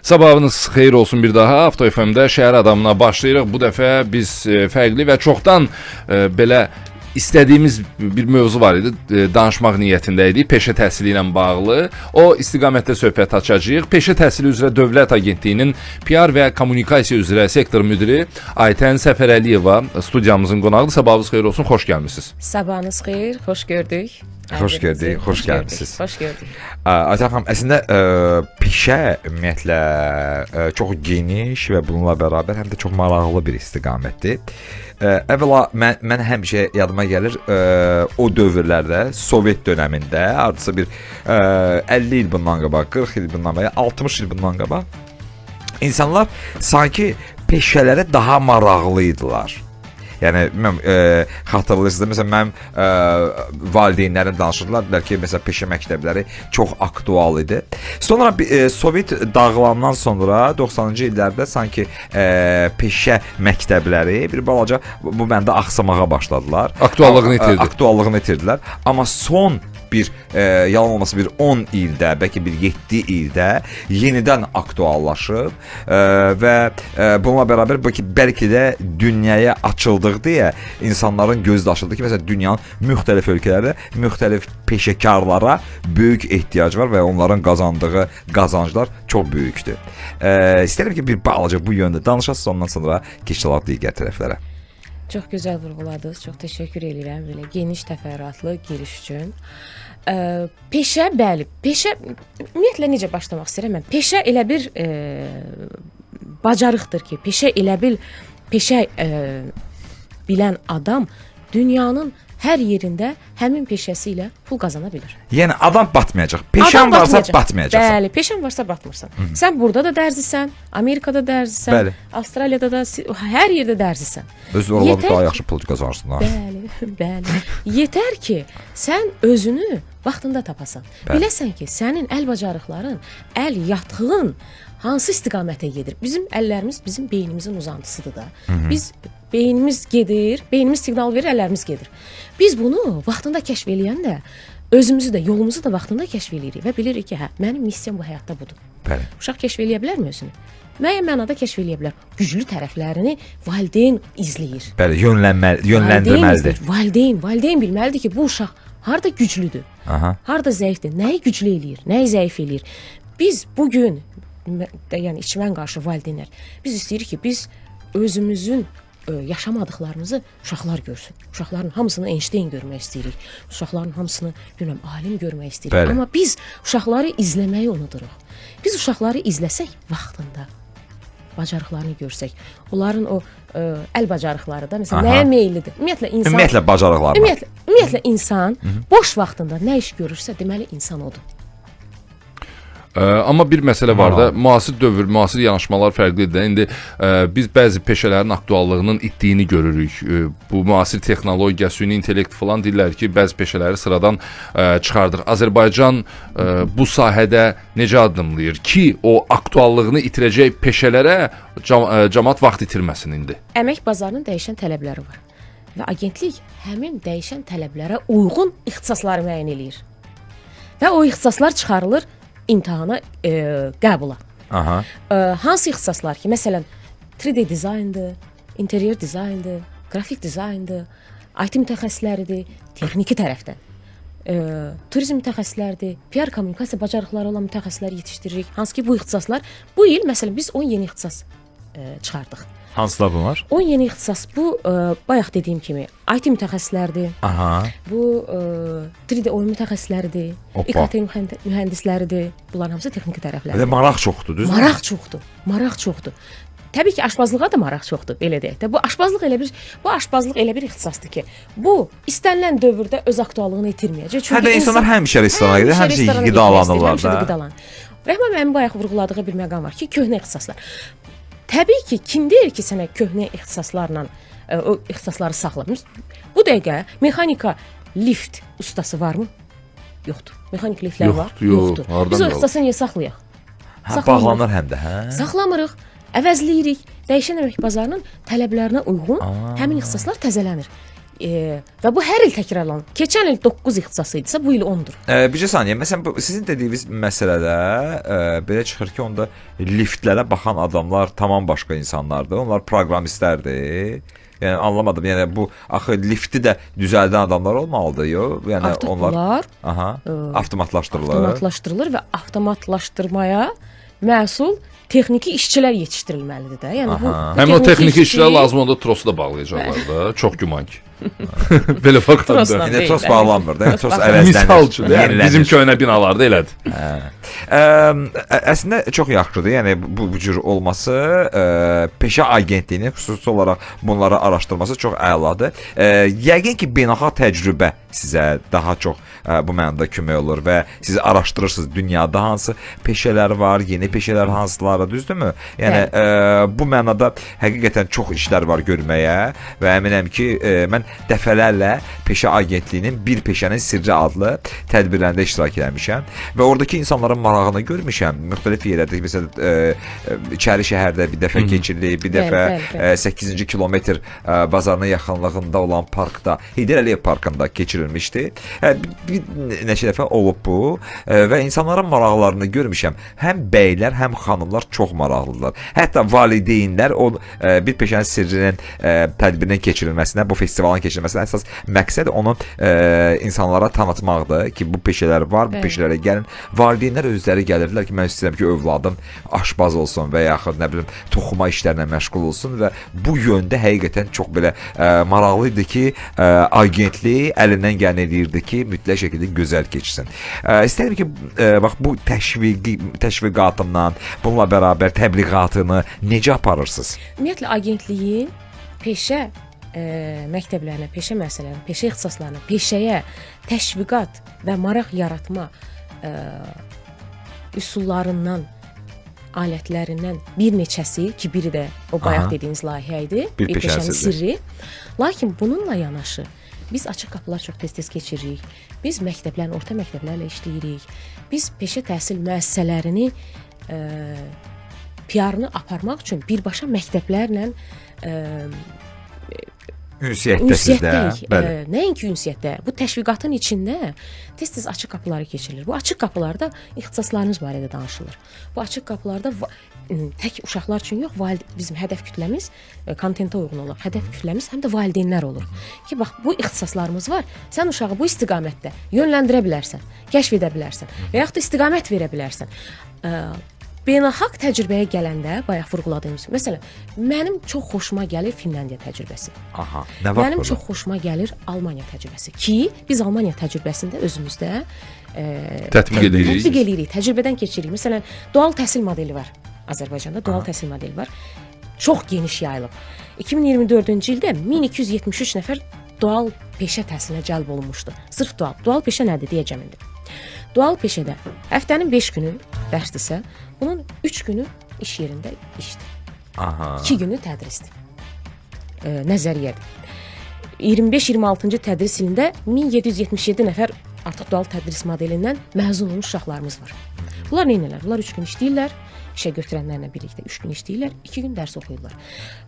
Sabahınız xeyir olsun bir daha. Avto FM'də şəhər adamına başlayırıq. Bu dəfə biz fərqli və çoxdan belə istədiyimiz bir mövzu var idi. Danışmaq niyyətində idik. Peşə təhsili ilə bağlı. O istiqamətdə söhbət açacağıq. Peşə təhsili üzrə Dövlət Agentliyinin PR və kommunikasiya üzrə sektor müdiri Aytən Səfərəliyeva studiyamızın qonağıdır. Sabahınız xeyir olsun. Xoş gəlmisiniz. Sabahınız xeyir. Xoş gördük. Xoş gördük, xoş gəlmisiniz. Xoş gördük. Aytən xanım, əslində peşə ümumiyyətlə çox geniş və bununla bərabər həm də çox maraqlı bir istiqamətdir. Əvvəla mən həmişə yadıma gəlir o dövrlərdə, Sovet dönəmində, hardasa bir 50 il bundan qabaq, 40 il bundan qabaq, 60 il bundan qabaq insanlar sanki peşələrə daha maraqlı idilər. Yəni bilmirəm, xatırlayırsınız, məsələn mənim valideynlərim danışırdılar, dedilər ki, məsələn peşə məktəbləri çox aktual idi. Sonra Sovet dağılandan sonra 90-cı illərdə sanki peşə məktəbləri bir balaca bu məndə axsamağa başladılar. Aktuallığını itirdilər. Amma son bir yalan olmasa bir 10 ildə, bəlkə bir 7 ildə yenidən aktuallaşıb və bununla bərabər bəlkə də dünyaya açıldıq deyə insanların gözü açıldı ki, məsələn dünyanın müxtəlif ölkələrdə müxtəlif peşəkarlara böyük ehtiyac var və onların qazandığı qazanclar çox böyükdür. İstərəm ki, bir balaca bu yöndə danışasınız, ondan sonra keçək digər tərəflərə. Çox gözəl vurğuladınız. Çox təşəkkür edirəm belə geniş təfərrüatlı giriş üçün. Peşə, bəli, peşə ümumiyyətlə necə başlamaq istəyirəm mən? Peşə elə bir bacarıqdır ki, peşə bilən adam dünyanın hər yerində həmin peşəsi ilə pul qazana bilir. Yəni adam batmayacaq. Peşən varsa batmayacaqsan. Bəli, peşən varsa batmırsan. Sən burada da dərzisən, Amerikada dərzisən, bəli. Avstraliyada da, hər yerdə dərzisən. Özü oralarda daha yaxşı pul qazanırsın. Bəli, bəli. Yetər ki, sən özünü vaxtında tapasan. Biləsən ki, sənin əl bacarıqların, əl yatkığın hansı istiqamətə gedir? Bizim əllərimiz bizim beynimizin uzantısıdır da. Biz beynimiz gedir, beynimiz siqnal verir, əllərimiz gedir. Biz bunu vaxtında kəşf eləyəndə özümüzü də, yolumuzu da vaxtında kəşf eləyirik və bilirik ki, hə, mənim missiyam bu həyatda budur. Bəli. Uşaq kəşf eləyə bilərmi özünü? Müəyyən mənada kəşf eləyə bilər. Güclü tərəflərini valideyn izləyir. Bəli, yönləndirməlidir. Valideyn bilməlidir ki, bu uşaq harda güclüdür, harda zəifdir, nəyi güclü eləyir, nəyi zəif eləyir. Biz bugün, yəni içmən qarşı valideynlər, biz istəyirik ki, biz özümüzün yaşamadıqlarımızı uşaqlar görsün. Uşaqların hamısını Einstein görmək istəyirik. Uşaqların hamısını, bilməm, alim görmək istəyirik. Bəli. Amma biz uşaqları izləməyi unuduruq. Biz uşaqları izləsək vaxtında, bacarıqlarını görsək, onların o əl bacarıqları da, məsələn, nəyə meyillidir? Ümumiyyətlə bacarıqlarına. Ümumiyyətlə insan boş vaxtında nə iş görürsə, deməli insan odur. Amma bir məsələ var da, müasir dövr, müasir yanaşmalar fərqlidir. İndi biz bəzi peşələrin aktuallığının itdiyini görürük. Bu müasir texnologiya, süni intellekt falan deyirlər ki, bəzi peşələri sıradan çıxardıq. Azərbaycan bu sahədə necə addımlayır ki, o aktuallığını itirəcək peşələrə cəmaət vaxt itirməsin indi? Əmək bazarının dəyişən tələbləri var və agentlik həmin dəyişən tələblərə uyğun ixtisasları müəyyən eləyir və o ixtisaslar çıxarılır imtahana qəbula. Hansı ixtisaslar ki, məsələn 3D dizayndır, interyer dizayndır, qrafik dizayndır, IT mütəxəssisləridir, texniki tərəfdən. Turizm mütəxəssisləridir, PR kommunikasiya bacarıqları olan mütəxəssisləri yetişdiririk. Hansı ki, bu ixtisaslar bu il məsələn biz 10 yeni ixtisas çıxardıq. Hansılar bunlar? 10 yeni ixtisas bu bayaq dediyim kimi IT mütəxəssisləridir. Bu 3D oyun mütəxəssisləridir. İKT mühəndisləridir. Bunların hamısı texniki tərəflərdir. Və maraq çoxdur, düzdür? Maraq çoxdur. Təbii ki, aşbazlığa da maraq çoxdur, belə deyək də. Bu aşbazlıq elə bir ixtisasdır ki, bu istənilən dövrdə öz aktuallığını itirməyəcək. Hə də insanlar həmişə restorana gedir, həmişə qidalanırlar da. Rəhman mənim bayaq vurğuladığı bir məqam var ki, köhnə ixtisaslar. Təbii ki, kim deyir ki, sənə köhnə ixtisaslarla o ixtisasları saxla? Bu dəqiqə mexanika lift ustası varmı? Yoxdur. Mexanik liftlər var? Yoxdur. Biz o ixtisası niyə saxlayaq? Bağlanır həm də, hə? Saxlamırıq, əvəzləyirik. Dəyişən əmək bazarının tələblərinə uyğun həmin ixtisaslar təzələnir. və bu hər il təkrarlanır. Keçən il 9 ixtisas idisə, bu il 10-dur. Bircə saniyə. Məsələn, bu sizin dediyiniz məsələdə belə çıxır ki, onda liftlərə baxan adamlar tamam başqa insanlardır. Onlar proqramistlərdir. Yəni anlamadım. Yəni bu axı lifti də düzəldən adamlar olmalıdır, yox? Yəni Artıq onlar bunlar avtomatlaşdırılır və avtomatlaşdırmaya məsul texniki işçilər yetişdirilməlidir də. Yəni bu Həmin o texniki işçilər lazım onda trosu da bağlayacaqlar da. Çox güman ki. Belə fakanda. İndi tros bağlanmır da. Tros əvəzlənir. Misal üçün, yəni bizim köhnə binalarda elədir. Əslində çox yaxşıdır. Yəni bu cür olması, peşə agentliyinin xüsusi olaraq bunları araşdırması çox əladır. Yəqin ki, beynəlxalq təcrübə sizə daha çox bu mənada kömək olur və siz araşdırırsınız dünyada hansı peşələr var, yeni peşələr hansıları, düzdürmü? Yəni bu mənada həqiqətən çox işlər var görməyə və əminəm ki, mən dəfələrlə Peşə Agentliyinin Bir Peşənin Sirri adlı tədbirlərində iştirak etmişəm və oradakı insanların marağını görmüşəm. Müxtəlif yerlərdə, məsələn, İçəri şəhərdə bir dəfə keçirilib, bir dəfə 8-ci kilometr bazarına yaxınlığında olan parkda, Heydər Əliyev parkında keçirilmişdi. Bir neçə dəfə olub bu və insanların maraqlarını görmüşəm. Həm bəylər, həm xanımlar çox maraqlıdırlar. Hətta valideynlər o Bir Peşənin Sirrinin tədbirinin keçirilməsinə, bu festivalın keçirilməsinə əsas məqsəd onu insanlara tanıtmaqdır ki, bu peşələr var, bu peşələrə gəlin. Valideynlər özləri gəlirdilər ki, mən istəyirəm ki, övladım aşbaz olsun və yaxud nə bilim toxuma işlərlə məşğul olsun və bu yöndə həqiqətən çox belə maraqlı idi ki, agentlik əlindən gələn edirdi ki, mütləq şəkildə gözəl keçsin. İstəyirəm ki, bax bu təşviqatından, bununla bərabər təbliğatını necə aparırsınız? Ümumiyyətlə agentliyin peşə məktəblərinə, peşə müəssisələrinə, peşə ixtisaslarına, peşəyə təşviqat və maraq yaratma üsullarından, alətlərindən bir neçəsi ki, biri də o bayaq dediyiniz layihə idi, Bir Peşənin Sirri. Lakin bununla yanaşı biz açıq qapılar çox tez-tez keçiririk. Biz məktəblərin, orta məktəblərlə işləyirik. Biz peşə təhsil müəssisələrini PR-ını aparmaq üçün birbaşa məktəblərlə ünsiyyətdəsiz də. Nəinki ünsiyyətdə, bu təşviqatın içində tez-tez açıq qapıları keçirilir. Bu açıq qapılarda ixtisaslarınız barədə danışılır. Bu açıq qapılarda tək uşaqlar üçün yox, bizim hədəf kütləmiz kontentə uyğun olur. Hədəf kütləmiz həm də valideynlər olur. Ki, bax, bu ixtisaslarımız var. Sən uşağı bu istiqamətdə yönləndirə bilərsən, kəşf edə bilərsən və yaxud da istiqamət verə bilərsən. Beynəlxalq təcrübəyə gələndə, bayaq vurğuladığımız, məsələn, mənim çox xoşuma gəlir Finlandiya təcrübəsi. Aha, nə var mənim çox xoşuma gəlir Almaniya təcrübəsi ki, biz Almaniya təcrübəsində özümüzdə tətbiq edirik, təcrübədən keçiririk. Məsələn, dual təhsil modeli var. Azərbaycanda dual təhsil modeli var. Çox geniş yayılıb. 2024-cü ildə 1273 nəfər dual peşə təhsilinə cəlb olunmuşdu. Sırf dual. Dual peşə nədir deyəcəm indi. Dual peşədə həftənin 5 günü dərsdirsə, bunun 3 günü iş yerində işdir. 2 günü tədrisdir. Nəzəriyyədir. 25-26-cı tədris ilində 1777 nəfər artıq dual tədris modelindən məzun olmuş uşaqlarımız var. Bunlar nə edirlər? Bunlar 3 gün işləyirlər, işə götürənlərlə birlikdə 3 gün işləyirlər, 2 gün dərs oxuyurlar.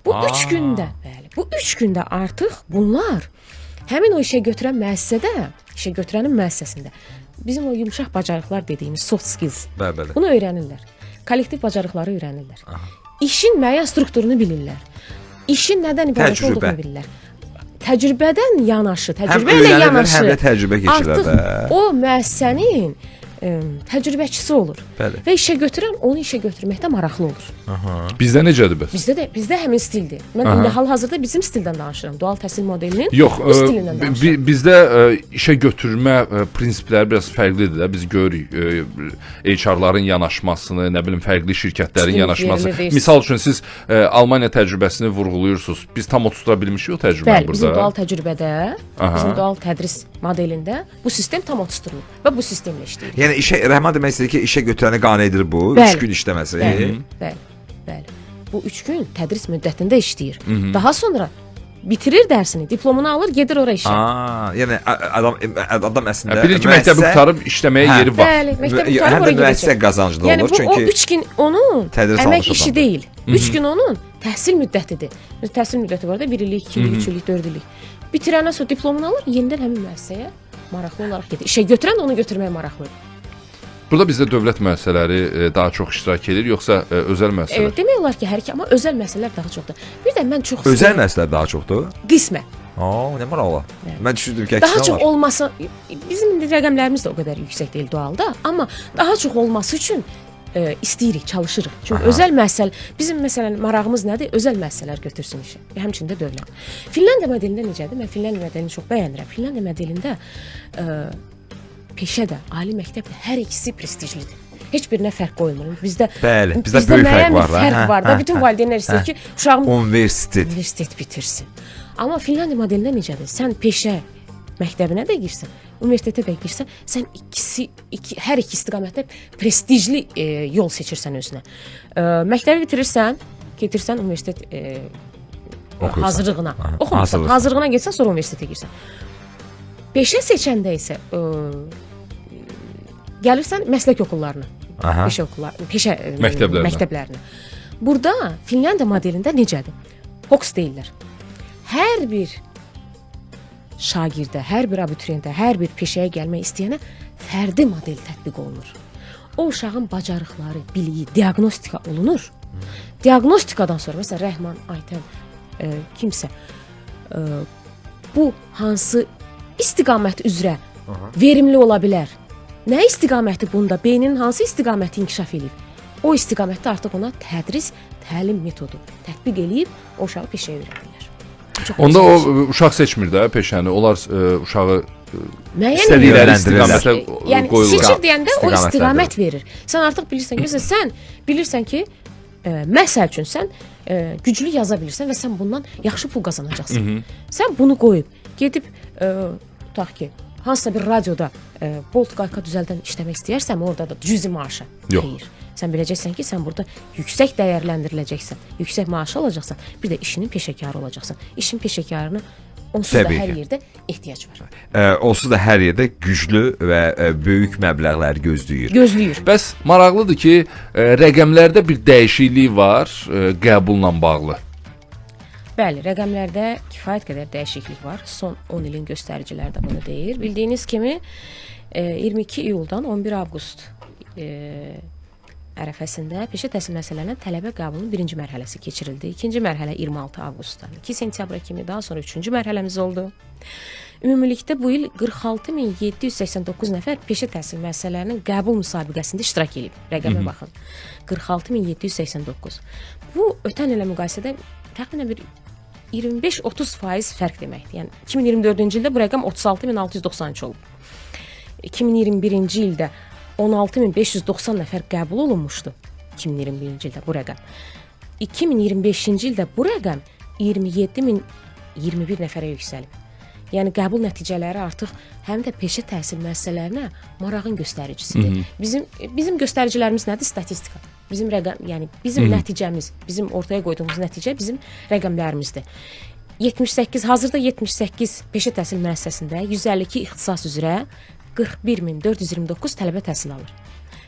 Bu 3 gündə, bəli, bu 3 gündə artıq bunlar həmin o işə götürən müəssisədə, işə götürənin müəssisəsində bizim o yumşaq bacarıqlar dediyimiz soft skills. Bəli. Bunu öyrənirlər. Kollektiv bacarıqları öyrənirlər. İşin müəyyən strukturunu bilirlər. İşin nədən ibarət olduğunu bilirlər. Təcrübədən yanaşı, təcrübə ilə yanaşı. Həm də təcrübə keçirlər də. Artıq o müəssisənin təcrübəçisi olur. Bəli. Və işə götürən onu işə götürməkdə maraqlı olur. Bizdə necədir bəs? Bizdə həmin stildir. Mən indi hal-hazırda bizim stildən danışıram. Dual təhsil modelinin bu stilindən danışıram. Bizdə işə götürmə prinsipləri biraz fərqlidir də. Biz görürük HR-ların yanaşmasını, nə bilim fərqli şirkətlərin yanaşmasını. Misal üçün siz Almaniya təcrübəsini vurğuluyursunuz. Biz tam oturta bilmişik o təcrübəni burada. Bizim dual təcrübədə, bizim dual tədris modelində bu sistem tam oturtulur və bu sistemlə işləyir. Yəni işə Rəhman demək istəyir ki, işə götürəni qane edir bu, 3 gün işləməsi. Bəli. Bu 3 gün tədris müddətində işləyir. Daha sonra bitirir dərsini, diplomunu alır, gedir ora işə. Yəni adam əslində bilir ki, məktəbi qurtarıb işləməyə yeri var. Bəli, məktəbi qurtarıb ora gedəcək. Həm də müəssisə qazanclı olur, çünki yəni bu o 3 gün onun əmək işi deyil. 3 gün onun təhsil müddətidir. Təhsil müddəti var da 1 illik, 2 illik, 3 illik, 4 illik. Bitirəndən sonra diplomunu alır, yenidən həmin müəssisəyə maraqlı olaraq gedir. İşə götürən onu götürməyə maraqlıdır. Burada bizdə dövlət müəssisələri daha çox iştirak edir, yoxsa özəl müəssisələr? Demək olar ki, hər iki, amma özəl müəssisələr daha çoxdur. Bir də mən çox Özəl müəssisələr daha çoxdur. qismən. Nə maraqlı. Mən düşündüm ki, Daha əksinə çox var. olması, bizim rəqəmlərimiz də o qədər yüksək deyil doğalda, amma daha çox olması üçün istəyirik, çalışırıq. Çünki özəl müəssisə, bizim məsələn marağımız nədir? Özəl müəssisələr götürsün işi. Həmçinin də dövlət. Finlandiya modelində necədir? Mən Finlandiya modelini çox bəyənirəm. Finlandiya modelində peşə də, ali məktəb də hər ikisi prestijlidir. Heç birinə fərq qoymuruq. Bizdə Bəli, bizdə böyük fərq var da. Fərq var da. Bütün valideynlər istəyir ki, uşağım Universitet bitirsin. Amma Finlandiya modelində necədir? Sən peşə məktəbinə də girsən, universitetə də girsən, sən hər iki istiqamətdə prestijli yol seçirsən özünə. Məktəbi bitirirsən, gedirsən universitet hazırlığına. Oxumursan, hazırlığına getsən, sonra universitetə girsən. Peşə seçəndə isə gəlirsən məslək okullarına. Peşə okulları, peşə məktəblərinə. Burada Finlandiya modelində necədir? Hoks deyirlər. Hər bir şagirdə, hər bir abituriyentə, hər bir peşəyə gəlmək istəyənə fərdi model tətbiq olunur. O uşağın bacarıqları, biliyi diaqnostika olunur. Diaqnostikadan sonra məsələn Rəhman, Aytən, kimsə bu hansı istiqamət üzrə verimli ola bilər? Nə istiqaməti bunda? Beyninin hansı istiqaməti inkişaf edib? O istiqamətdə artıq ona tədris, təlim metodu tətbiq eləyib o uşağı peşəyə öyrədirlər. Onda o uşaq seçmir də peşəni. Onlar uşağı istədikləri istiqamətə yəni qoyulur. Seçir deyəndə o istiqamət verir. Sən artıq bilirsən ki, sən bilirsən ki, məsəl üçün sən güclü yaza bilirsən və sən bundan yaxşı pul qazanacaqsan. Sən bunu qoyub gedib tutaq ki, hansısa bir radioda bolt qayqa düzəldən işləmək istəyirsən, orada da cüzi maaşı deyir. Sən biləcəksən ki, sən burada yüksək dəyərləndiriləcəksən, yüksək maaş alacaqsan, bir də işinin peşəkarı olacaqsan. İşin peşəkarını onsuz da hər yerdə ehtiyac var. Onsuz da hər yerdə güclü və böyük məbləğləri gözləyir. Gözləyir. Bəs maraqlıdır ki, rəqəmlərdə bir dəyişiklik var qəbulla bağlı. Bəli, rəqəmlərdə kifayət qədər dəyişiklik var. Son 10 ilin göstəriciləri də bunu deyir. Bildiyiniz kimi 22 iyuldan 11 avqust ərəfəsində peşə təhsil müəssisələrinin tələbə qəbulunun birinci mərhələsi keçirildi. İkinci mərhələ 26 avqustdan 2 sentyabra kimi, daha sonra üçüncü mərhələmiz oldu. Ümumilikdə bu il 46789 nəfər peşə təhsil müəssisələrinin qəbul müsabiqəsində iştirak edib. Rəqəmə baxın. 46789. Bu ötən ilə müqayisədə təxminən bir 25-30% fərq deməkdir. Yəni 2024-cü ildə bu rəqəm 36693 olub. 2021-ci ildə 16590 nəfər qəbul olunmuşdu. 2021-ci ildə bu rəqəm. 2025-ci ildə bu rəqəm 27021 nəfərə yüksəlib. Yəni qəbul nəticələri artıq həm də peşə təhsil müəssisələrinə marağın göstəricisidir. Bizim göstəricilərimiz nədir? Statistika. Bizim rəqəm, yəni bizim nəticəmiz, bizim ortaya qoyduğumuz nəticə bizim rəqəmlərimizdir. 78, hazırda 78 peşə təhsil müəssisəsində 152 ixtisas üzrə 41429 tələbə təhsil alır.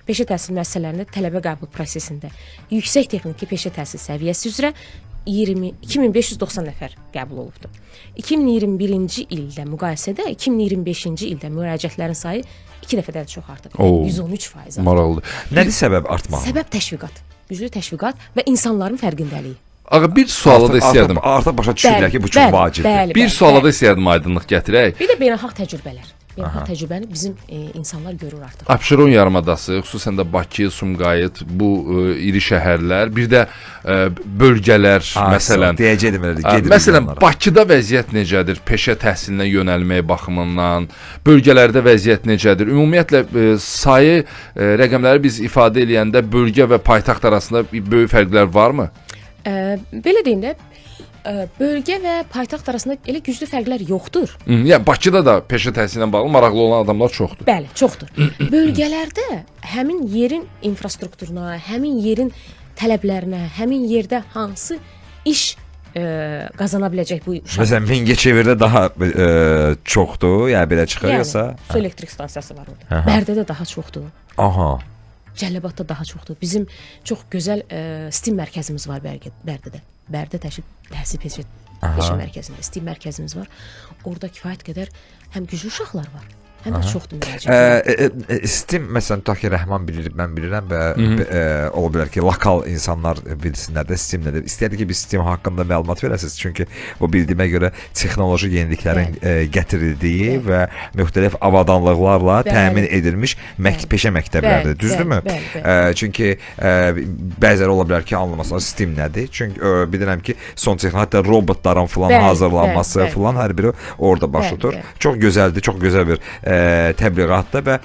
Peşə təhsil müəssisələrində tələbə qəbul prosesində yüksək texniki peşə təhsil səviyyəsi üzrə 2590 nəfər qəbul olubdur. 2021-ci ildə müqayisədə 2025-ci ildə müraciətlərin sayı 2 dəfədən çox artıb. 113%. Maraqlıdır. Nədir səbəb artmağı? Səbəb təşviqat. Güclü təşviqat və insanların fərqindəliyi. Ağa bir suala da istəyirdim. Artıq başa düşürlər ki, bu çox vacibdir. Bir suala da istəyirdim aydınlıq gətirək. Bir də beynəlxalq təcrübələr. Beynəlxalq təcrübəni bizim insanlar görür artıq. Abşeron yarımadası, xüsusən də Bakı, Sumqayıt, bu iri şəhərlər, bir də bölgələr, məsələn, deyəcəydim elə, gedir. Məsələn, Bakıda vəziyyət necədir? Peşə təhsilinə yönəlmək baxımından, bölgələrdə vəziyyət necədir? Ümumiyyətlə sayı rəqəmləri biz ifadə eləyəndə bölgə və paytaxt arasında böyük fərqlər varmı? Belə deyim də, bölgə və paytaxt arasında elə güclü fərqlər yoxdur. Yəni Bakıda da peşə təhsili ilə bağlı maraqlı olan adamlar çoxdur. Bəli, çoxdur. Bölgələrdə həmin yerin infrastrukturuna, həmin yerin tələblərinə, həmin yerdə hansı iş qazana biləcək bu uşaq. Məsələn, Mingəçevirdə daha çoxdur, yəni belə çıxır yoxsa? Su elektrik stansiyası var orada. Bərdədə daha çoxdur. Aha. Cəlilabadda daha çoxdur. Bizim çox gözəl STEM mərkəzimiz var Bərdədə. Bərdə təhsil peşə mərkəzində, STEAM mərkəzimiz var. Orada kifayət qədər həm güclü uşaqlar var, həm də çoxdur müraciət. STEAM məsələn tutaq ki, Rəhman bilir, mən bilirəm və ola bilər ki, lokal insanlar bilsinlər də STEAM nədir. İstəyirdik ki, biz STEAM haqqında məlumat verəsiniz, çünki bu bildiyimə görə texnoloji yeniliklərin gətirildiyi və müxtəlif avadanlıqlarla təmin edilmiş peşə məktəbləridir, düzdürmü? Çünki bəziləri ola bilər ki, anlamasınlar STEAM nədir? Çünki bilirəm ki, son texnologiya, hətta robotların falan hazırlanması falan hər biri orada baş tutur. Çox gözəldir, çox gözəl bir təbliğatdır və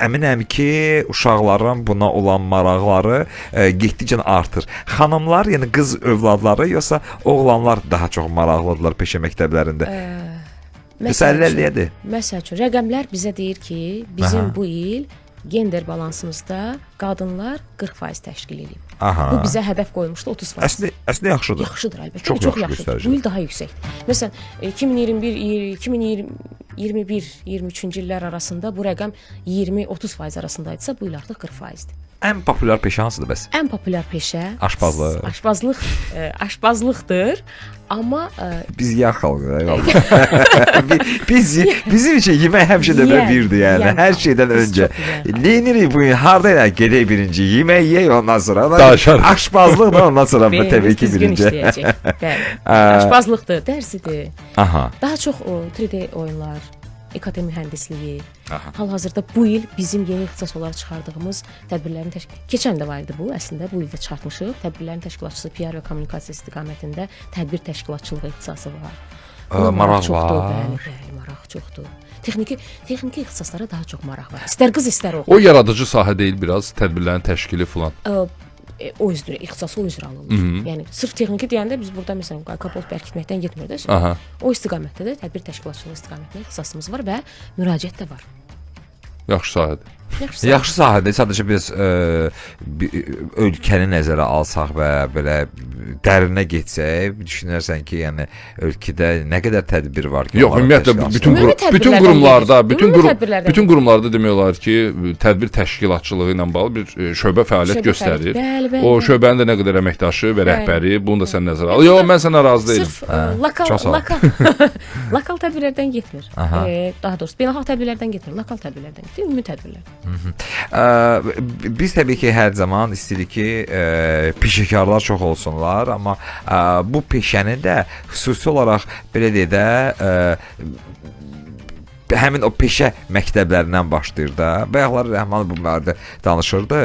əminəm ki, uşaqların buna olan maraqları getdikcə artır. Xanımlar, yəni qız övladları yoxsa oğlanlar daha çox maraqlıdırlar peşə məktəblərində? Məsəlləlidir. Məsəl üçün, rəqəmlər bizə deyir ki, bizim bu il gender balansımızda qadınlar 40% təşkil edir. Bu bizə hədəf qoyulmuşdu 30%. Əslində yaxşıdır. Yaxşıdır əlbəttə. Çox yaxşıdır. Bu il daha yüksəkdir. Məsələn, 2021-23-cü illər arasında bu rəqəm 20-30% arasındaydısa, bu il artıq 40%-dir. Ən populyar peşə hansıdır bəs? Ən populyar peşə aşpazlıq. Aşpazlıqdır. Amma biz yağ xalqıyıq. Bizim üçün yemək həmişə də birdir, yəni hər şeydən öncə. Neyinirik bu gün? Harda elə gedək birinci? Yemək yeyək, ondan sonra aşpazlıq da ondan sonra təbii ki birinci. Aşpazlıqdır, dərsidir. Aha. Daha çox 3D oyunlar, İKT mühəndisliyi. Hal-hazırda bu il bizim yeni ixtisas olaraq çıxardığımız tədbirlərin keçən də var idi bu, əslində bu ildə çıxartmışıq. Tədbirlərin təşkilatçısı PR və kommunikasiya istiqamətində tədbir təşkilatçılığı ixtisası var. Maraq var. Bəli, maraq çoxdur. Texniki ixtisaslara daha çox maraq var. İstər qız, istər oğlan. O yaradıcı sahə deyil, biraz tədbirlərin təşkili falan. O üzrə, ixtisası o üzrə alınır. Yəni sırf texniki deyəndə biz burada məsələn kapot bərkitməkdən getmir də. O istiqamətdə də tədbir təşkilatçılığı istiqamətində ixtisasımız var və müraciət də var. Yaxşı sahədir. Yaxşı sahədir. Sadəcə biz ölkəni nəzərə alsaq və belə dərinə getsək, düşünərsən ki, yəni ölkədə nə qədər tədbir var ki? Yox, ümumiyyətlə bütün qurumlarda demək olar ki, tədbir təşkilatçılığı ilə bağlı bir şöbə fəaliyyət göstərir. O şöbənin də nə qədər əməkdaşı və rəhbəri, bunu da sən nəzərə al. Yox, mən sənə razı deyiləm. Sırf lokal tədbirlərdən getmir. Daha doğrusu beynəlxalq tədbirlərdən getmir, lokal tədbirlərdən getmir, ümumi tədbirlər. Biz təbii ki, hər zaman istəyirik ki, peşəkarlar çox olsunlar, amma bu peşəni də xüsusi olaraq belə deyək də həmin o peşə məktəblərindən başlayır da. Bayaqlar Rəhman bu barədə danışırdı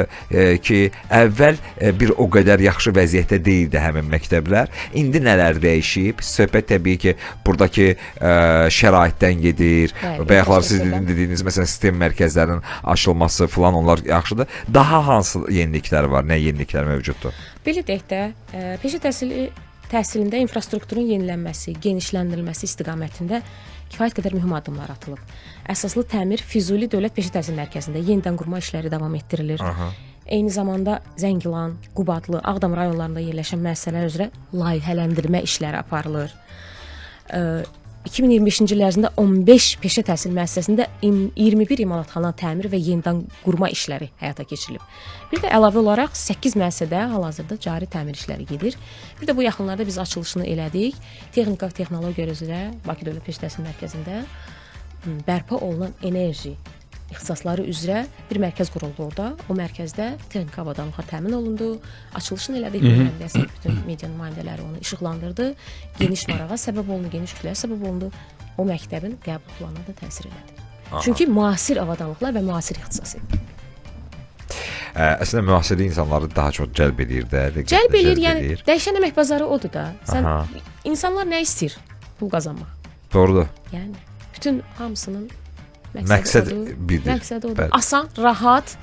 ki, əvvəl bir o qədər yaxşı vəziyyətdə deyildi həmin məktəblər. İndi nələr dəyişib? Söhbət təbii ki, buradakı şəraitdən gedir. Bayaqlar siz dediyiniz məsələn STEM mərkəzlərinin açılması falan onlar yaxşıdır. Daha hansı yeniliklər var? Nə yeniliklər mövcuddur? Belə deyək də, peşə təhsilində infrastrukturun yenilənməsi, genişləndirilməsi istiqamətində kifayət qədər mühüm addımlar atılıb. Əsaslı təmir Füzuli Dövlət Peşə Təhsil Mərkəzində yenidən qurma işləri davam etdirilir. Eyni zamanda Zəngilan, Qubadlı, Ağdam rayonlarında yerləşən müəssisələr üzrə layihələndirmə işləri aparılır. 2025-ci il ərzində 15 peşə təhsil müəssisəsində 21 imalatxana təmir və yenidən qurma işləri həyata keçirilib. Bir də əlavə olaraq 8 müəssisədə hal-hazırda cari təmir işləri gedir. Bir də bu yaxınlarda biz açılışını elədik. Texnika və texnologiya üzrə Bakı Dövlət Peşə Təhsil Mərkəzində bərpa olunan enerji ixtisasları üzrə bir mərkəz quruldu orada. O mərkəzdə texniki avadanlıqlar təmin olundu. Açılışını elədik. Bütün media nümayəndələri onu işıqlandırdı. Geniş marağa səbəb olundu, geniş kütləyə səbəb olundu. O məktəbin qəbul planına da təsir elədi. Çünki müasir avadanlıqlar və müasir ixtisası. Əslində müasir insanları daha çox cəlb edir də. Cəlb edir, yəni dəyişən əmək bazarı odur da. İnsanlar nə istəyir? Pul qazanmaq. Doğrudur. Yəni bütün hamısının məqsəd birdir. Məqsəd odur. Asan, rahat,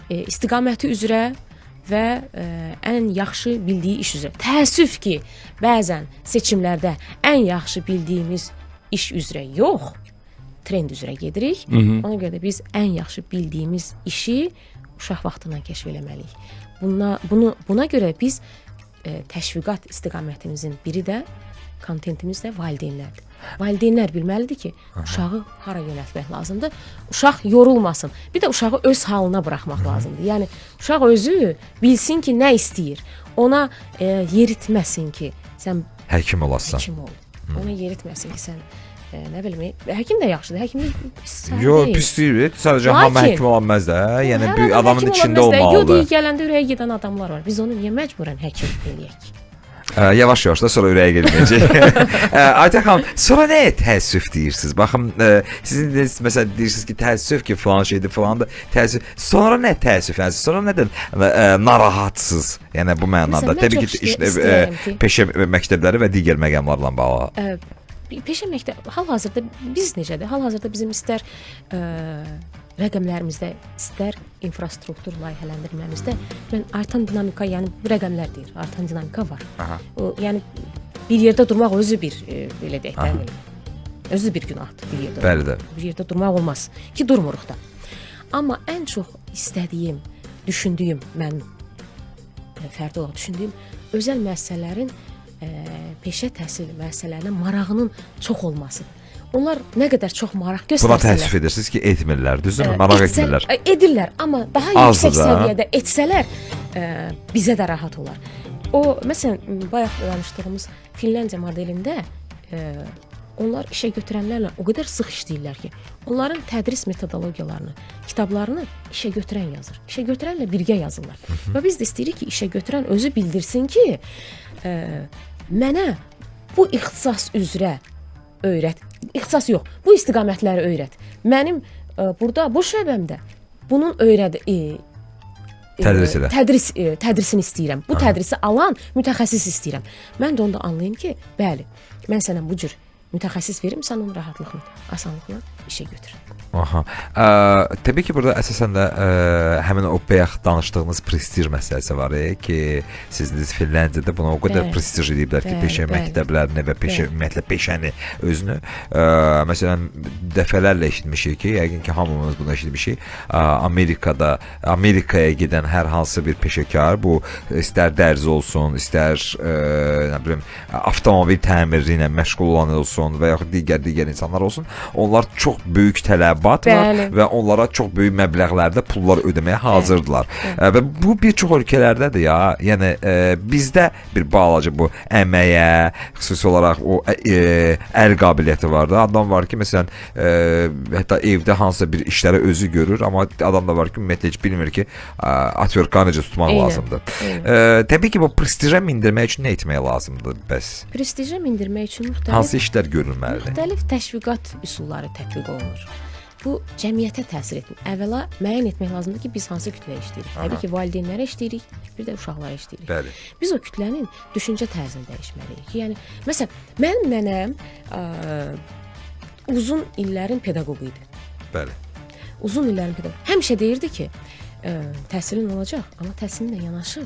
istiqaməti üzrə və ən yaxşı bildiyi iş üzrə. Təəssüf ki, bəzən seçimlərdə ən yaxşı bildiyimiz iş üzrə yox, trend üzrə gedirik. Ona görə də biz ən yaxşı bildiyimiz işi uşaq vaxtından kəşf eləməliyik. Buna görə biz təşviqat istiqamətimizin biri də kontentimiz də valideynlərdir. Valideynlər bilməlidir ki, uşağı hara yönəltmək lazımdır. Uşaq yorulmasın. Bir də uşağı öz halına buraxmaq lazımdır. Yəni uşaq özü bilsin ki, nə istəyir. Ona yeritməsin ki, sən həkim olasan. Həkim ol. Ona yeritməsin ki, sən nə bilim, həkim də yaxşıdır. Həkim Yo, pis deyil. Sadəcə hamı həkim ola bilməz də. Yəni bir adamın içində Yo, olmalıdır. deyir, gələndə ürəyə gedən adamlar var. Biz onu niyə məcburən həkim eləyək? Yavaş-yavaş da sonra ürəyə gedəcək. Aytən xanım, sonra nəyə təəssüf deyirsiniz? Baxın, sizin məsələn deyirsiniz ki, təəssüf ki, falan şeydir, falan da təəssüf. Sonra nə təəssüf? Yəni sonra nədən narahatsız? Yəni bu mənada. Təbii ki, peşə məktəbləri və digər məqamlarla bağlı. Peşə məktəbi hal-hazırda biz necədir? Hal-hazırda bizim istər rəqəmlərimizdə, istər infrastruktur layihələndirməmizdə mən artan dinamika, yəni bu rəqəmlər deyir, artan dinamika var. O, yəni bir yerdə durmaq özü bir belə deyək də, özü bir günahdır bir yerdə. Bəli də. Bir yerdə durmaq olmaz ki, durmuruq da. Amma ən çox istədiyim, düşündüyüm, mən fərdi olaraq düşündüyüm özəl müəssisələrin peşə təhsil müəssisələrinə marağının çox olmasıdır. Onlar nə qədər çox maraq göstərsələr. Buna təəssüf edirsiniz ki, etmirlər, düzdürmü? Maraq etmirlər. Edirlər, amma daha yüksək səviyyədə etsələr bizə də rahat olar. O, məsələn, bayaq danışdığımız Finlandiya modelində onlar işə götürənlərlə o qədər sıx işləyirlər ki, onların tədris metodologiyalarını, kitablarını işə götürən yazır. İşə götürənlə birgə yazırlar. Və biz də istəyirik ki, işə götürən özü bildirsin ki, mənə bu ixtisas üzrə öyrət. İxtisas yox, bu istiqamətləri öyrət. Mənim burada bu şöbəmdə bunun tədrisini istəyirəm. Bu tədrisi alan mütəxəssis istəyirəm. Mən də onda anlayım ki, bəli, mən sənə bu cür mütəxəssis verim, sən onu rahatlıqla, asanlıqla işə götür. Aha. Təbii ki, burada əsasən də həmin o bayaq danışdığınız prestij məsələsi var ki, siz Finlandiyada buna o qədər prestij ediblər ki, peşə məktəblərini və ümumiyyətlə peşəni özünü. Məsələn, dəfələrlə eşitmişik ki, yəqin ki, hamımız bunu eşitmişik. Amerikaya gedən hər hansı bir peşəkar, bu istər dərzi olsun, istər nə bilim, avtomobil təmiri ilə məşğul olan olsun və yaxud digər insanlar olsun, onlar çox böyük tələbat var və onlara çox böyük məbləğlərdə pullar ödəməyə hazırdılar. Və bu bir çox ölkələrdədir ya. Yəni bizdə bir balaca bu əməyə, xüsusi olaraq o əl qabiliyyəti var da. Adam var ki, məsələn, hətta evdə hansısa bir işləri özü görür, amma adam da var ki, ümumiyyətlə heç bilmir ki, atverkanı necə tutmaq lazımdır. Təbii ki, bu prestijə mindirmək üçün nə etmək lazımdır bəs? Prestijə mindirmək üçün hansı işlər görülməlidir? Müxtəlif təşviqat üsulları tətbiq olunur. Bu cəmiyyətə təsir etmir. Əvvəla müəyyən etmək lazımdır ki, biz hansı kütləyə işləyirik. Təbii ki, valideynlərə işləyirik, bir də uşaqlara işləyirik. Bəli. Biz o kütlənin düşüncə tərzini dəyişməliyik. Yəni, məsələn, mənim nənəm uzun illərin pedaqoqu idi. Bəli. Uzun illərin pedaqoqu. Həmişə deyirdi ki, təhsilin olacaq, amma təhsilinlə yanaşı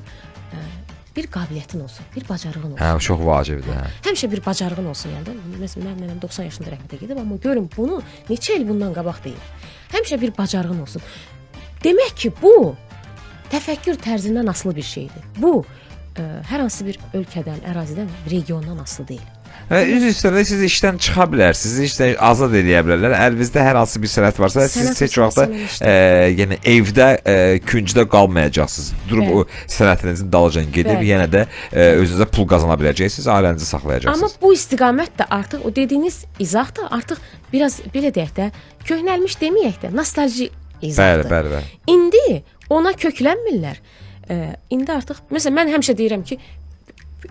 bir qabiliyyətin olsun, bir bacarığın olsun. Hə, çox vacibdir. Həmişə bir bacarığın olsun yəni. Məsələn, mənim 90 yaşında rəhmətə gedib, amma görün bunu neçə il bundan qabaq deyil. Həmişə bir bacarığın olsun. Demək ki, bu təfəkkür tərzindən asılı bir şeydir. Bu hər hansı bir ölkədən, ərazidən, regiondan asılı deyil. Üz üstədə siz işdən çıxa bilərsiniz, işdən azad edə bilərlər. Əlinizdə hər hansı bir sənət varsa, siz heç vaxt yəni evdə küncdə qalmayacaqsınız. Durub o sənətinizin dalınca gedib yenə də özünüzə pul qazana biləcəksiniz, ailənizi saxlayacaqsınız. Amma bu istiqamət də artıq o dediyiniz izah da artıq biraz belə deyək də köhnəlmiş deməyək də nostalji izahdır. Bəli. İndi ona köklənmirlər. İndi artıq məsələn mən həmişə deyirəm ki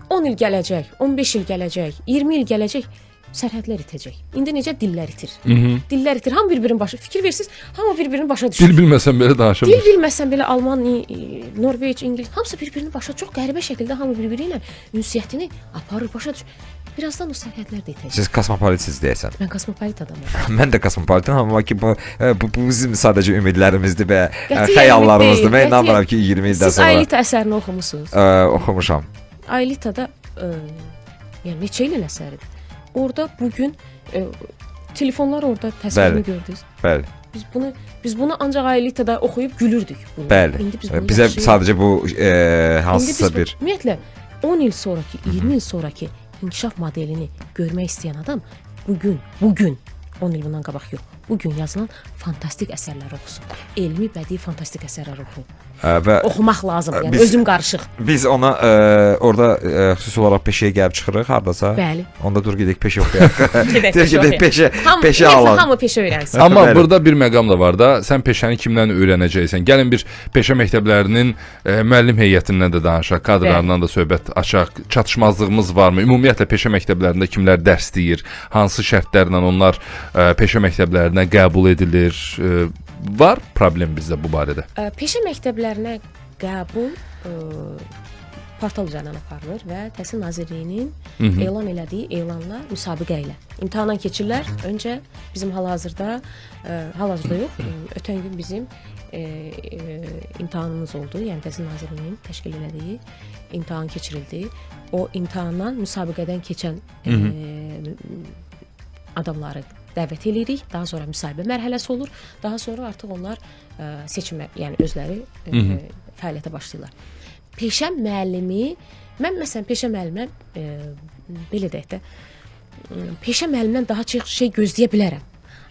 10 il gələcək, 15 il gələcək, 20 il gələcək, sərhədlər itəcək. İndi necə dillər itir? Dillər itir. Hamı bir-birinin başı. Fikir versiniz, hamı bir-birinin başa düşür. Dil bilməsən belə danışır. Dil bilməsən belə Alman, Norveç, İngilis, hamısı bir-birinin başa çox qəribə şəkildə hamı bir-biri ilə ünsiyyətini aparır, başa düşür. Birazdan o sərhədlər də itəcək. Siz kosmopolitsiniz deyəsən. Mən kosmopolit adamam. Mən də kosmopolitam, amma ki bu bizim sadəcə ümidlərimizdir və xəyallarımızdır. Mən inanmıram ki 20 ildən sonra. Siz Aylita əsərini oxumusunuz? Oxumuşam. Aylitada yəni neçə ilin əsəridir. Orada bugün telefonlar orada təsvirini gördünüz. Bəli. Biz bunu ancaq Aylitada oxuyub gülürdük. Bəli. Bizə sadəcə bu hansısa bir ümumiyyətlə 10 il sonraki, 20 il sonraki inkişaf modelini görmək istəyən adam bugün 10 il bundan qabaq yox. bu gün yazılan fantastik əsərlər oxusun. Elmi, bədii fantastik əsərlər oxuyun. Və Oxumaq lazımdır. Yəni biz- özüm qarışıq. biz ona orada xüsusi olaraq peşəyə gəlib çıxırıq hardasa. Bəli. Onda dur gedək peşə oxuyaq. Gedək Deyək peşə peşə Hamı, peşə ümumiyyətlə alaq. hamı peşə öyrənsin. Amma Bəli. burada bir məqam da var da, sən peşəni kimdən öyrənəcəksən? Gəlin bir peşə məktəblərinin müəllim heyətindən də danışaq, kadrlarından da söhbət açaq. Çatışmazlığımız varmı? Ümumiyyətlə peşə məktəblərində kimlər dərs deyir? Hansı şərtlərlə onlar peşə məktəblərinə qəbul edilir? Var problem bizdə bu barədə? Peşə məktəblərinə qəbul portal üzərindən aparılır və Təhsil Nazirliyinin elan elədiyi elanla müsabiqə ilə imtahandan keçirlər. Öncə bizim hal-hazırda yox, ötən gün bizim imtahanımız oldu. Yəni Təhsil Nazirliyinin təşkil elədiyi imtahan keçirildi. O imtahandan müsabiqədən keçən adamları dəvət edirik. Daha sonra müsahibə mərhələsi olur. Daha sonra artıq onlar seçimə, yəni özləri fəaliyyətə başlayırlar. Peşə müəllimi, mən məsələn peşə müəllimə belə deyək də, peşə müəllimdən daha çox şey gözləyə bilərəm.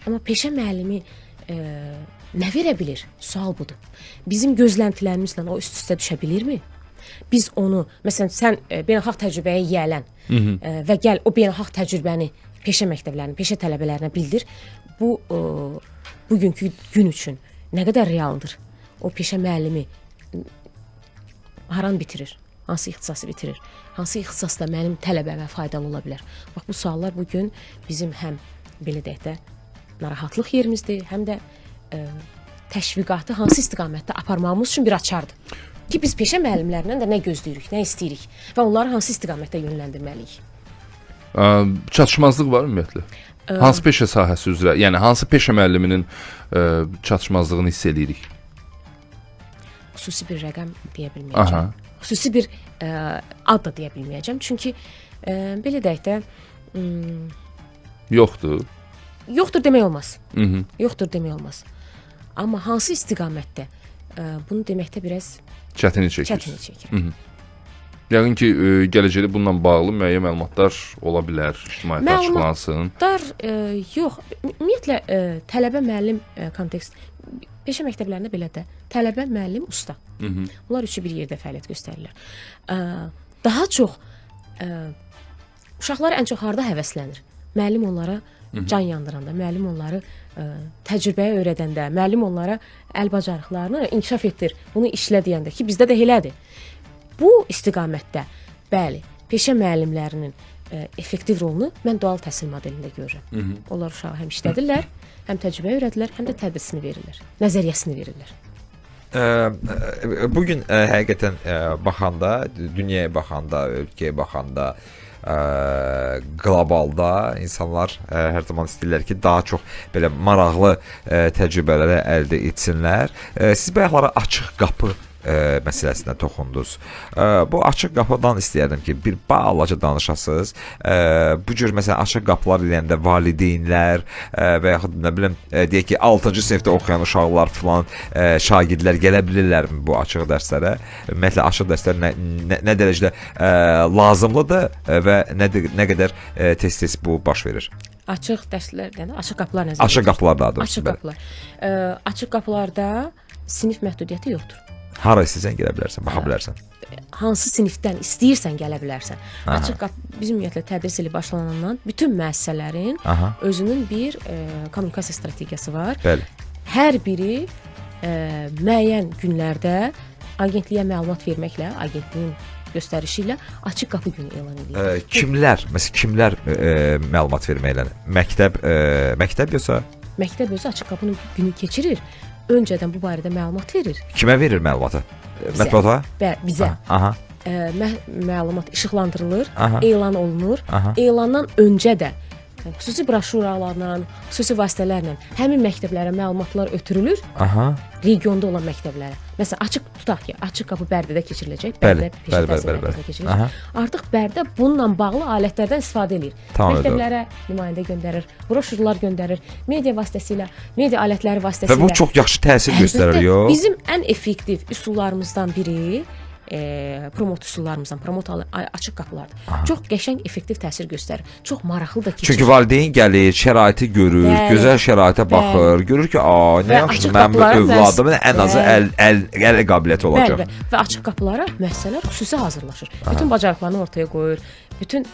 Amma peşə müəllimi nə verə bilir? Sual budur. Bizim gözləntilərimizlə o üst-üstə düşə bilirmi? Biz onu, məsələn, sən beynəlxalq təcrübəyə yiyələn və gəl o beynəlxalq təcrübəni peşə məktəblərinin, peşə tələbələrinə bildir. Bu bugünkü gün üçün nə qədər realdır? O peşə müəllimi haran bitirir? Hansı ixtisası bitirir? Hansı ixtisasda mənim tələbəmə faydalı ola bilər? Bax bu suallar bu gün bizim həm belə deyək də narahatlıq yerimizdir, həm də təşviqatı hansı istiqamətdə aparmağımız üçün bir açardır. Ki biz peşə müəllimlərindən də nə gözləyirik, nə istəyirik və onları hansı istiqamətdə yönləndirməliyik? Çatışmazlıq var ümumiyyətlə? Hansı peşə sahəsi üzrə, yəni hansı peşə müəlliminin çatışmazlığını hiss edirik? Xüsusi bir rəqəm deyə bilməyəcəm. Xüsusi bir ad da deyə bilməyəcəm. Çünki belə deyək də yoxdur. Yoxdur demək olmaz. Yoxdur demək olmaz. Amma hansı istiqamətdə bunu deməkdə biraz çətinlik çəkir. Çətinlik çəkir. Yəqin ki, gələcəkdə bununla bağlı müəyyən məlumatlar ola bilər, ictimaiyyətə açıqlansın. Məlumatlar yox. Ümumiyyətlə tələbə müəllim kontekst peşə məktəblərində belə də tələbə müəllim usta. Bunlar üçü bir yerdə fəaliyyət göstərirlər. Daha çox uşaqlar ən çox harda həvəslənir? Müəllim onlara can yandıranda, müəllim onları təcrübəyə öyrədəndə, müəllim onlara əl bacarıqlarını inkişaf etdir, bunu işlə deyəndə ki, bizdə də elədir. Bu istiqamətdə, bəli, peşə müəllimlərinin effektiv rolunu mən dual təhsil modelində görürəm. Onlar uşağı həm işlədirlər, həm təcrübə öyrədirlər, həm də tədrisini verirlər, nəzəriyyəsini verirlər. Bugün həqiqətən baxanda, dünyaya baxanda, ölkəyə baxanda, qlobalda insanlar hər zaman istəyirlər ki, daha çox belə maraqlı təcrübələri əldə etsinlər. Siz bayaqlara açıq qapı məsələsinə toxundunuz. Bu açıq qapıdan istəyərdim ki, bir balaca danışasınız. Bu cür məsələn açıq qapılar deyəndə valideynlər və yaxud nə bilim deyək ki, 6-cı sinifdə oxuyan uşaqlar filan şagirdlər gələ bilirlərmi bu açıq dərslərə? Ümumiyyətlə açıq dərslər nə dərəcədə lazımlıdır və nə qədər tez-tez bu baş verir? Açıq dərslər deyəndə açıq qapılar nəzərdə. Açıq qapılar daha doğrusu. Açıq qapılar. Açıq qapılarda sinif məhdudiyyəti yoxdur. Hara istəsən gələ bilərsən, baxa bilərsən. Hansı sinifdən istəyirsən gələ bilərsən. Açıq qapı bizim ümumiyyətlə tədris ili başlanandan bütün müəssisələrin özünün bir kommunikasiya strategiyası var. Bəli. Hər biri müəyyən günlərdə agentliyə məlumat verməklə, agentliyin göstərişi ilə açıq qapı günü elan edir. Kimlər məlumat verməklə? Məktəb yoxsa? Məktəb özü açıq qapı günü keçirir. Öncədən bu barədə məlumat verir. Kimə verir məlumatı? Mətbuata? Bizə. Məlumat işıqlandırılır, elan olunur. Elandan öncə də xüsusi broşuralarla, xüsusi vasitələrlə həmin məktəblərə məlumatlar ötürülür. Regionda olan məktəblərə. Məsələn, açıq tutaq ki, açıq qapı Bərdədə keçiriləcək. Bərdə peşə təhsil mərkəzinə keçirilir. Artıq Bərdə bununla bağlı alətlərdən istifadə edir. Məktəblərə nümayəndə göndərir, broşurlar göndərir, media vasitəsilə, media alətləri vasitəsilə. Və bu çox yaxşı təsir göstərir, yox? Bizim ən effektiv üsullarımızdan biri promot üsullarımızdan, açıq qapılardır. Çox qəşəng, effektiv təsir göstərir. Çox maraqlı da keçir. Çünki valideyn gəlir, şəraiti görür, Bəli, gözəl şəraitə baxır, görür ki, nə Və yaxşı, açıq mənim qapılara övladımın ən azı bəli. əl qabiliyyəti olacaq. Bəli, və açıq qapılara müəssisələr xüsusi hazırlaşır. Bütün bacarıqlarını ortaya qoyur, bütün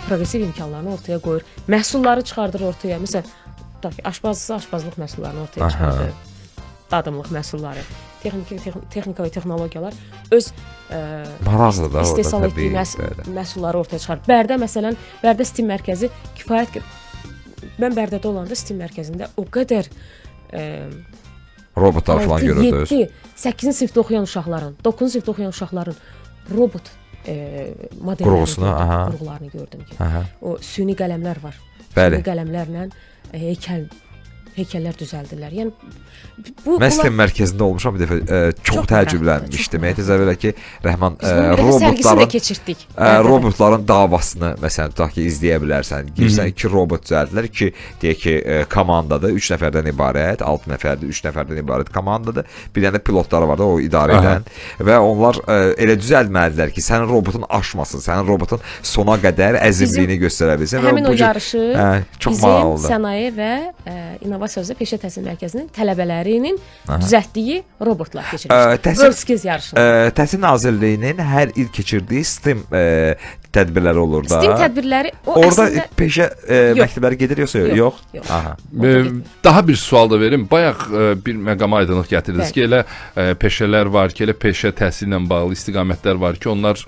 progressiv imkanlarını ortaya qoyur, məhsulları çıxardır ortaya. Məsələn, tutaq ki, aşpazlıqsa aşpazlıq məhsullarını ortaya çıxardır, dadımlıq məhsulları, texnika və texnologiyalar öz Maraqlıdır da istehsal orada etdiyi təbii. məhsulları ortaya çıxarır. Bərdə məsələn, Bərdə STEAM mərkəzi kifayət mən Bərdədə olanda STEAM mərkəzində o qədər Robotlar falan görürdünüz. 7, 8-ci sinifdə oxuyan uşaqların, 9-cu sinifdə oxuyan uşaqların robot modellərini, qurğularını gördüm ki. O süni qələmlər var. Bəli. Süni qələmlərlə heykəllər düzəldirlər. Yəni Mən STEM mərkəzində olmuşam bir dəfə, çox təəccüblənmişdim. Etibar elə ki, Rəhman robotların keçirtdik. Robotların davasını məsələn tutaq ki, izləyə bilərsən. Girsən 2 robot düzəldilər ki, deyək ki, komandadır, 3 nəfərdən ibarət, 6 nəfərdir, 3 nəfərdən ibarət komandadır. Bir dənə pilotları var da o idarə edən və onlar elə düzəldməlidirlər ki, sənin robotun aşmasın, sənin robotun sona qədər əzimliyini göstərə bilsin. Həmin o yarışı bizim Sənaye və İnnovasiya üzrə Peşə Təhsil Mərkəzinin tələbələrinin düzəltdiyi robotlar keçirir. WorldSkills yarışını. Təhsil Nazirliyinin hər il keçirdiyi STEM tədbirləri olur da. STEM tədbirləri orada peşə məktəbləri gedir yox? Aha. Daha bir sual da verim. Bayaq bir məqama aydınlıq gətirdiniz ki, elə peşələr var ki, elə peşə təhsili ilə bağlı istiqamətlər var ki, onlar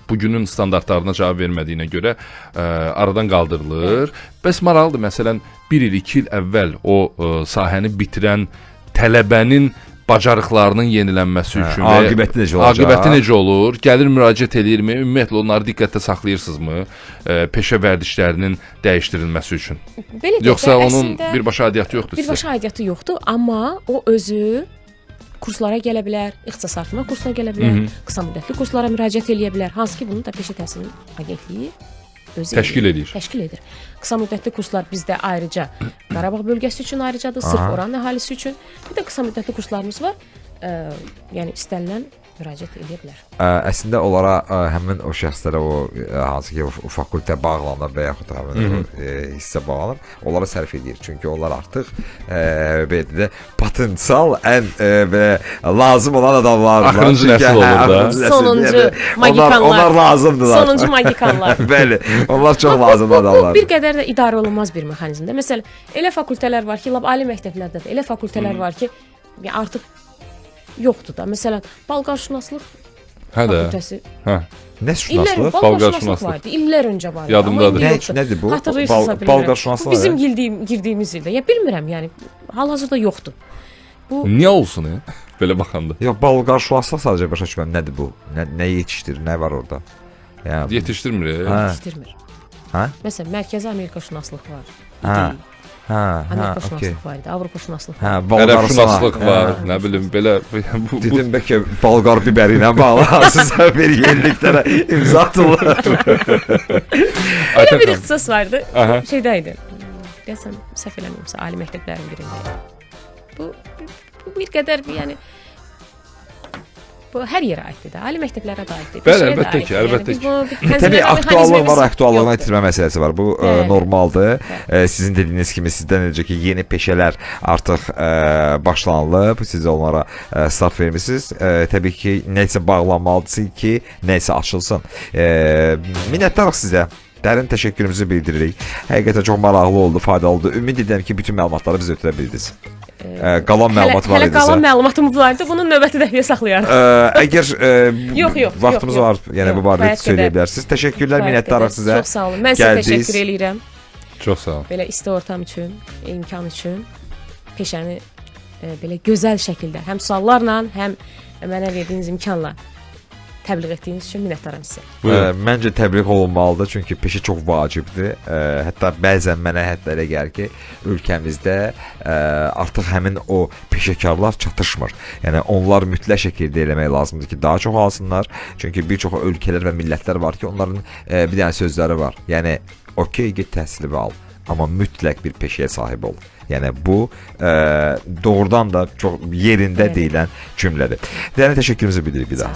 bugünün standartlarına cavab vermədiyinə görə aradan qaldırılır. Bəs maraqlıdır, məsələn, 1 il, 2 il əvvəl o sahəni bitirən tələbənin bacarıqlarının yenilənməsi üçün aqibəti necə olur? Gəlir müraciət eləyirmi? Ümumiyyətlə onları diqqətdə saxlayırsınızmı? Peşə vərdişlərinin dəyişdirilməsi üçün. Yoxsa onun birbaşa aidiyyatı yoxdur sizə? Birbaşa aidiyyatı yoxdur, amma o özü kurslara gələ bilər, ixtisas artırma kursuna gələ bilər, qısa müddətli kurslara müraciət eləyə bilər. Hansı ki, bunu da Peşə Təhsil Agentliyi təşkil edir. Qısa müddətli kurslar bizdə ayrıca Qarabağ bölgəsi üçün ayrıcadır, sırf oranın əhalisi üçün. Bir də qısa müddətli kurslarımız var. Yəni istənilən müraciət edə bilər. Əslində onlara həmin o şəxslərə o hansı ki o fakültə bağlanır və yaxud da həmin o hissə bağlanır, onlara sərf edir. Çünki onlar artıq belə də potensial ən belə lazım olan adamlardır. Axırıncı nəsil olur da. Sonuncu magikanlar. Onlar lazımdılar. Sonuncu magikanlar. Bəli, onlar çox lazımlı adamlar. Bu bir qədər də idarə olunmaz bir mexanizmdir. Məsələn, elə fakültələr var ki, lap ali məktəblərdə də elə fakültələr var ki, artıq yoxdur da. Məsələn, balqarşünaslıq fakültəsi. Nə şünaslıq? Balqarşünaslıq vardı. İllər öncə var idi. Yadımdadır. Nədir bu? Balqarşünaslıq. Bizim girdiyimiz ildə. Ya bilmirəm, yəni hal-hazırda yoxdur. Bu niyə olsun ya? Belə baxanda. Yox, balqarşünaslıq sadəcə başa düşmürəm. Nədir bu? Nə yetişdirir? Nə var orada? Yəni yetişdirmir. Yetişdirmir. Məsələn, Mərkəzi Amerikaşünaslıq var. Amerikaşünaslıq var idi, Avropaşünaslıq var. Ərəbşünaslıq var, nə bilim, belə. Dedim, bəlkə balqar biberi ilə bağlı hansısa bir yeniliklərə imza atılır. Elə bir ixtisas vardı, şeydə idi. Deyəsəm, səhv eləmirəmsə, ali məktəblərin birində. Bu bir qədər, yəni, bu hər yerə aiddir də, ali məktəblərə də aiddir. Bəli, əlbəttə ki, əlbəttə ki. Təbii, aktuallıq var, aktuallığına itirmə məsələsi var. Bu normaldır. Sizin dediyiniz kimi sizdən necə ki, yeni peşələr artıq başlanılıb, siz onlara start vermişsiniz. Təbii ki, nəysə bağlanmalıdır ki, nəysə açılsın. Minnətdarıq sizə. Dərin təşəkkürümüzü bildiririk. Həqiqətən çox maraqlı oldu, faydalı oldu. Ümid edirəm ki, bütün məlumatları bizə ötürə bildiniz. Qalan məlumat var idisə. Hələ qalan məlumatımız var idi. Bunu növbəti dəfəyə saxlayarıq. Əgər vaxtımız var, yəni bu barədə söyləyə bilərsiniz. Təşəkkürlər, minnətdarıq sizə. Çox sağ olun. Mən sizə təşəkkür eləyirəm. Çox sağ olun. Belə isti ortam üçün, imkan üçün, peşəni belə gözəl şəkildə, həm suallarla, həm mənə verdiyiniz imkanla təbliğ etdiyiniz üçün minnətdaram sizə. Məncə təbliğ olunmalıdır, çünki peşə çox vacibdir. Hətta bəzən mənə hətta elə gəlir ki, ölkəmizdə artıq həmin o peşəkarlar çatışmır. Yəni onlar mütləq şəkildə eləmək lazımdır ki, daha çox alsınlar. Çünki bir çox ölkələr və millətlər var ki, onların bir dənə sözləri var. Yəni okey, get təhsili al, amma mütləq bir peşəyə sahib ol. Yəni bu doğrudan da çox yerində deyilən cümlədir. Dərin təşəkkürümüzü bildiririk bir daha.